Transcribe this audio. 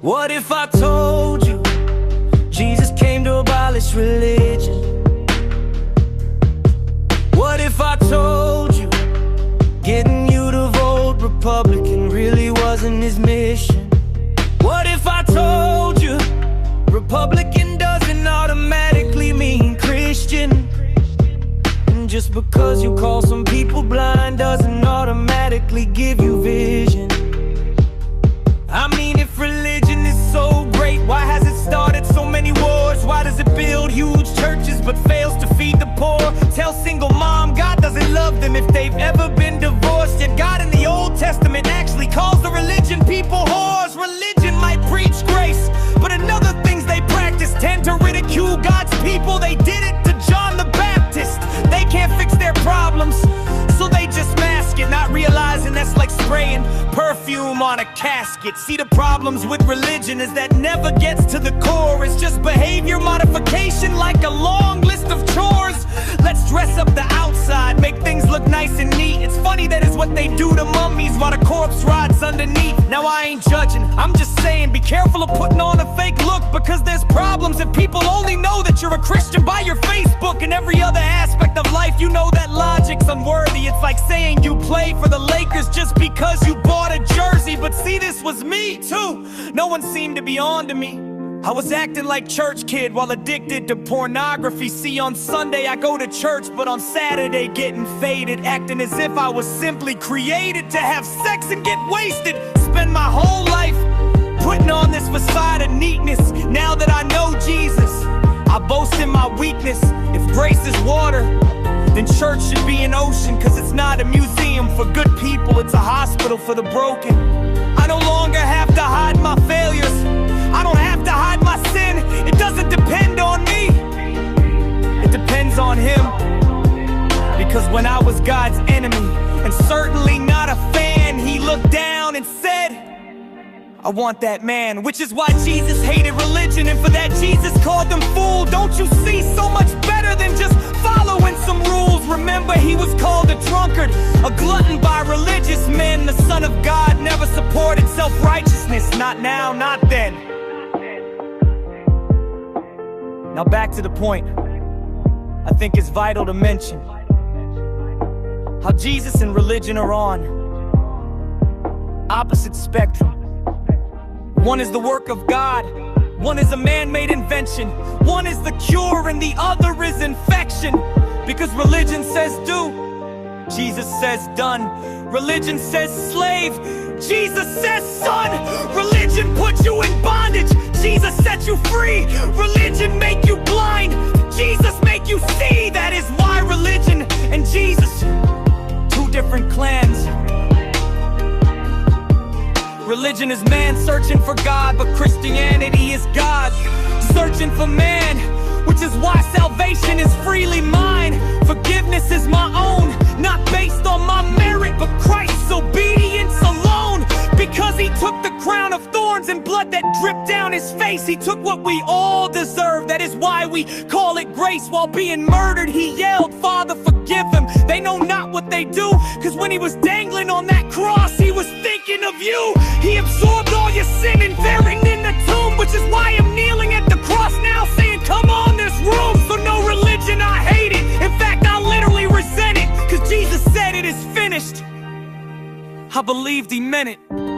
What if I told you Jesus came to abolish religion? What if I told you getting you to vote Republican really wasn't his mission? What if I told you Republican doesn't automatically mean Christian? And just because you call some people blind doesn't automatically give you vision. I mean, if religion is so great, why has it started so many wars? Why does it build huge churches but fails to feed the poor? Tell single mom God doesn't love them if they've ever been divorced. Yet God in the Old Testament actually calls the religion people whores. Religion might preach grace, but in other things they practice tend to ridicule God's people. They did it to John the Baptist. They can't fix their problems, so they just mask it, not realizing that's like spraying perfume on a casket. See, the problems with religion is that never gets to the core. It's just behavior modification, like a long list of chores. Let's dress up the outside, make things look nice and neat. It's funny that is what they do to mummies while the corpse rots underneath. Now I ain't judging, I'm just saying be careful of putting on a fake look, because there's problems if people only know that you're a Christian by your Facebook. And every other aspect of life, you know that logic's unworthy. It's like saying you play for the Lakers just because you bought a jersey. But see, this was me too. No one seemed to be on to me. I was acting like church kid while addicted to pornography. See, on Sunday I go to church, but on Saturday getting faded, acting as if I was simply created to have sex and get wasted. Spend my whole life putting on this facade of neatness. Now that I know Jesus, I boast in my weakness. If grace is water, then church should be an ocean, cause it's not a museum for good people, it's a hospital for the broken. I no longer have to hide my failures, I don't have to hide my sin. It doesn't depend on me, it depends on Him. Because when I was God's enemy, and certainly not a fan, He looked down and said, I want that man. Which is why Jesus hated religion, and for that Jesus called them fool. Don't you see, so much better than just following some rules. Remember, He was called a drunkard, a glutton by religious men. The Son of God never supported self-righteousness. Not now, not then. Now back to the point. I think it's vital to mention how Jesus and religion are on opposite spectrum. One is the work of God, one is a man-made invention. One is the cure and the other is infection. Because religion says do, Jesus says done. Religion says slave, Jesus says son. Religion puts you in bondage, Jesus set you free. Religion make you blind, Jesus make you see. That is why religion and Jesus, two different clans. Religion is man searching for God, but Christianity is God searching for man. Which is why salvation is freely mine. Forgiveness is my own, not based on my merit, but Christ's obedience alone. Because He took the crown of thorns and blood that dripped down His face. He took what we all deserve. That is why we call it grace. While being murdered, He yelled, Father, forgive them, they know not what they do. Cause when He was dangling on that cross, He was thinking of you. He absorbed all your sin and buried in the tomb. Which is why I'm kneeling at the cross now, saying, come on, there's room for no religion. I hate it, in fact I literally resent it. Cause Jesus said it is finished. I believed He meant it.